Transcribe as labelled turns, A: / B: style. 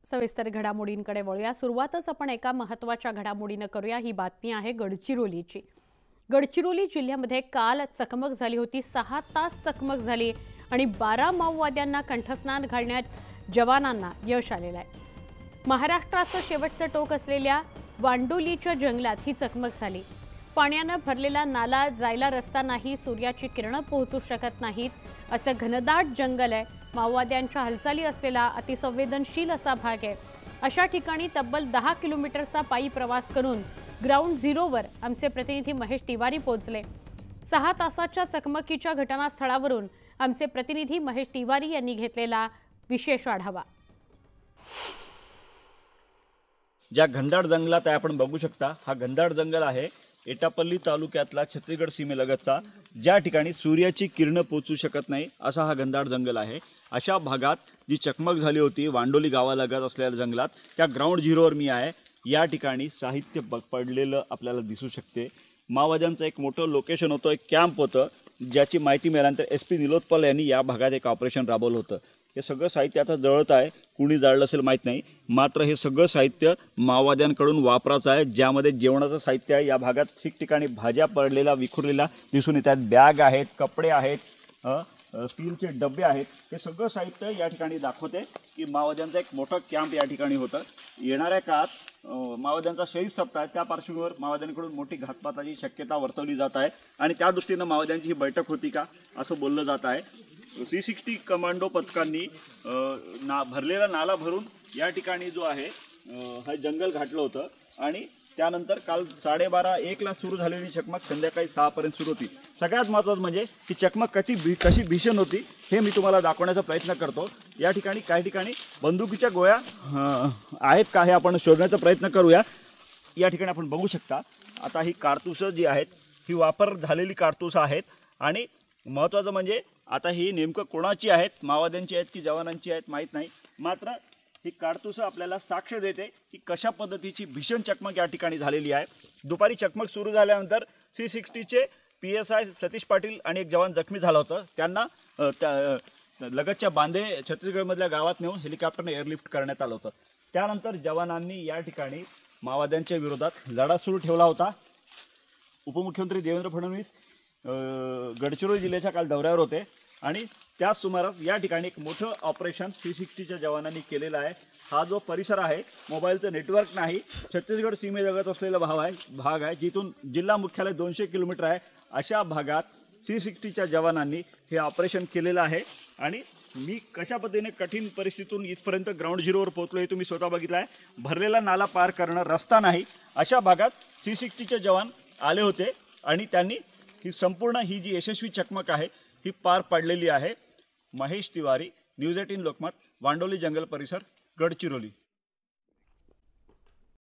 A: सविस्तर घडामोडींकडे वळूया। सुरुवातच आपण एका महत्त्वाच्या घडामोडीने करूया। ही बातमी आहे गडचिरोलीची। गडचिरोली जिल्ह्यामध्ये काल चकमक झाली होती। 6 तास चकमक झाली आणि 12 माओवाद्यांना कंठस्नान घालण्यात जवानांना यश आलेलं आहे। महाराष्ट्राचं शेवटचं टोक असलेल्या वांडोलीच्या जंगलात ही चकमक झाली। पाण्याने भरलेला नाला, जायला रस्ता नाही, सूर्याची किरणं पोहोचू शकत नाहीत असं घनदाट जंगल आहे। माओवाद्यांच्या हालचाली असलेला अतिसंवेदनशील असा भाग आहे। अशा ठिकाणी तब्बल 10 किलोमीटरचा पायी प्रवास करून ग्राउंड झिरोवर आमचे प्रतिनिधी महेश तिवारी पोहोचले। 6 तासाच्या चकमकीच्या घटनास्थळावरून आमचे प्रतिनिधी महेश तिवारी यांनी घेतलेला विशेष आढावा।
B: ज्या घनदाट जंगलात आहे आपण बघू शकता, हा घनदाट जंगल आहे एटापल्ली तालुक्यातला छत्तीसगड सीमेलगतचा, ज्या ठिकाणी सूर्याची किरण पोहोचू शकत नाही असा हा घनदाट जंगल आहे। अशा भागात जी चकमक झाली होती वांडोली गावालगत असलेल्या जंगलात, त्या ग्राउंड झिरोवर मी आहे। या ठिकाणी साहित्य पडलेलं आपल्याला दिसू शकते। माओवाद्यांचं एक मोठं लोकेशन होतं, एक कॅम्प होतं, ज्याची माहिती मिळाल्यानंतर SP निलोत्पल यांनी या भागात एक ऑपरेशन राबवलं होतं। हे सगळं साहित्य आता जळत आहे, कुणी जाळलं असेल माहीत नाही, मात्र हे सगळं साहित्य माओवाद्यांकडून वापराचं आहे, ज्यामध्ये जेवणाचं साहित्य आहे। या भागात ठिकठिकाणी भाज्या पडलेल्या विखुरलेल्या दिसून येतात, बॅग आहेत, कपडे आहेत, स्टीलचे डबे आहेत। हे सगळं साहित्य या ठिकाणी दाखवते की माओवाद्यांचा एक मोठं कॅम्प या ठिकाणी होतं। येणाऱ्या काळात माओवाद्यांचा शहीद सप्ताह आहे, त्या पार्श्वभूमीवर माओवाद्यांकडून मोठी घातपाताची शक्यता वर्तवली जात आहे आणि त्या दृष्टीनं माओवाद्यांची ही बैठक होती का असं बोललं जात आहे। C60 कमांडो पथकांनी भरलेला नाला भरून या ठिकाणी जो आहे हा जंगल घातलं होतं आणि त्यानंतर काल 12:30-1 ला सुरू झालेली चकमक संध्याकाळी 6 पर्यंत सुरू होती। सगळ्यात महत्त्वाचं म्हणजे ही चकमक कशी भीषण होती हे मी तुम्हाला दाखवण्याचा प्रयत्न करतो। या ठिकाणी काही ठिकाणी बंदुकीच्या गोळ्या आहेत का हे आपण शोधण्याचा प्रयत्न करूया। या ठिकाणी आपण बघू शकता, आता ही कारतूसं जी आहेत ही वापर झालेली कारतूसं आहेत आणि महत्त्वाचं म्हणजे आता ही नेमकं कोणाची आहेत, माओवाद्यांची आहेत की जवानांची आहेत माहीत नाही, मात्र ही कारतूसं आपल्याला साक्ष देते की कशा पद्धतीची भीषण चकमक या ठिकाणी झालेली आहे। दुपारी चकमक सुरू झाल्यानंतर C60चे PSI सतीश पाटील आणि एक जवान जखमी झाला होता। त्यांना लगतच्या बांधे छत्तीसगडमधल्या गावात नेऊन हेलिकॉप्टरने एअरलिफ्ट करण्यात आलं होतं। त्यानंतर जवानांनी या ठिकाणी माओवाद्यांच्या विरोधात लढा सुरू ठेवला होता। उपमुख्यमंत्री देवेंद्र फडणवीस गडचिरोली जिल्ह्याच्या काल दौऱ्यावर होते आणि त्याच सुमारास या ठिकाणी एक मोठं ऑपरेशन C60च्या जवानांनी केलेलं आहे। हा जो परिसर आहे, मोबाईलचं नेटवर्क नाही, छत्तीसगड सीमेलगत असलेला भाग आहे, जिथून जिल्हा मुख्यालय 200 किलोमीटर आहे। अशा भागात C60च्या जवानांनी हे ऑपरेशन केलेलं आहे आणि मी कशा पद्धतीने कठीण परिस्थितीतून इथपर्यंत ग्राउंड झिरोवर पोहोचलो हे तुम्ही स्वतः बघितलं आहे। भरलेला नाला पार करणं, रस्ता नाही, अशा भागात C60चे जवान आले होते आणि त्यांनी ही संपूर्ण ही जी यशस्वी चकमक आहे ही पार पाडलेली आहे। महेश तिवारी, न्यूज 18 लोकमत, वांडोली जंगल परिसर, गडचिरोली।